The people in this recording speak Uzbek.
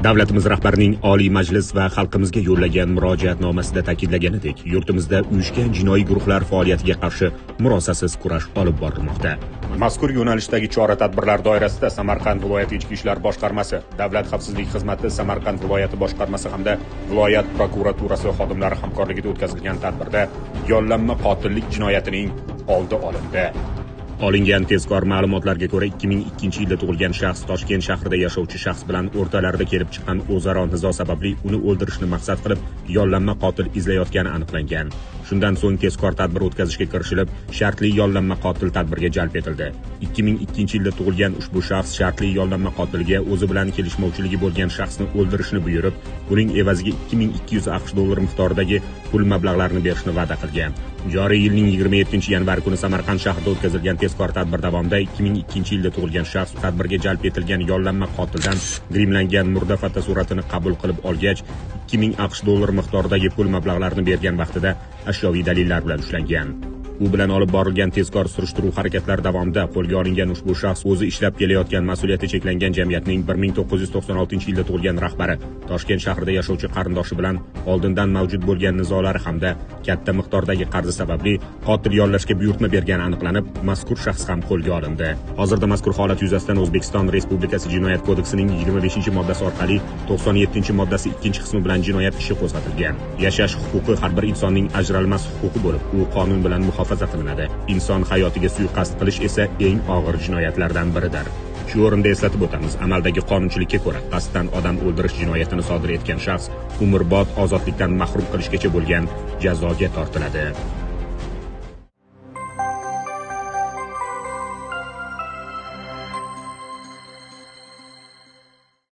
Davlatimiz rahbarining Oliy Majlis va xalqimizga yo'llagan murojaatnomasida ta'kidlaganidek, yurtimizda uyushgan jinoiy guruhlar faoliyatiga qarshi murosasiz kurash olib borilmoqda. Mazkur yo'nalishdagi chora-tadbirlar doirasida Samarqand viloyati Ichki ishlar boshqarmasi, Davlat xavfsizlik xizmati Samarqand viloyati boshqarmasi hamda viloyat prokuraturasi xodimlari hamkorligida o'tkazilgan tadbirda yollanma qotillik jinoyatining oldi olindi. Olingan tezkor ma'lumotlarga ko'ra 2002-yilda tug'ilgan shaxs Toshkent shahrida yashovchi shaxs bilan o'rtalarida kelib chiqqan o'zaro nizo sababli uni o'ldirishni maqsad qilib yollanma qotil izlayotgani aniqlangan. Shundan so'ng tezkor tadbir o'tkazishga kirishilib, shartli yollanma qotil tadbirga jalb etildi. 2002-yilda tug'ilgan ushbu shaxs shartli yollanma qotilga o'zi bilan kelishmovchiligi bo'lgan shaxsni o'ldirishni buyurib, uning evaziga 2200 AQSh dollari miqdoridagi pul mablag'larini berishni va'da qilgan. Joriy yilning 27-yanvar kuni Samarqand shahrida o'tkazilgan tezkor tadbir davomida 2002-yilda tug'ilgan shaxs tadbirga jalb etilgan yollanma qotildan grimlangan murda fotosuratini qabul qilib olgach, 2000 AQSh dollari miqdoridagi pul mablag'larini bergan vaqtida ashyoviy dalillar bilan ushlangan. U bilan olib borilgan tezkor surishtiruv harakatlari davomida qo'lga olingan ushbu shaxs o'zi ishlab kelayotgan mas'uliyati cheklangan jamiyatning 1996-yilda tug'ilgan rahbari, Toshkent shahrida yashovchi qarindoshi bilan oldindan mavjud bo'lgan nizolari hamda katta miqdordagi qarzi sababli qotil yollashga buyurtma bergani aniqlanib, mazkur shaxs ham qo'lga olindi. Hozirda mazkur holat yuzasidan O'zbekiston Respublikasi Jinoyat kodeksining 25-moddasi orqali 97-moddasi 2-qismi bilan jinoyat ishi qo'zg'atilgan. Yashash huquqi har bir insonning ajralmas huquqi bo'lib, u qonun bilan muhofaza qilinadi. Inson hayotiga suiqasd qilish esa eng og'ir jinoyatlardan biridir. Shu o'rinda eslatib o'tamiz, amaldagi qonunchilikka ko'ra, qasddan odam o'ldirish jinoyatini sodir etgan shaxs umrbod ozodlikdan mahrum qilishgacha bo'lgan jazoga tortiladi.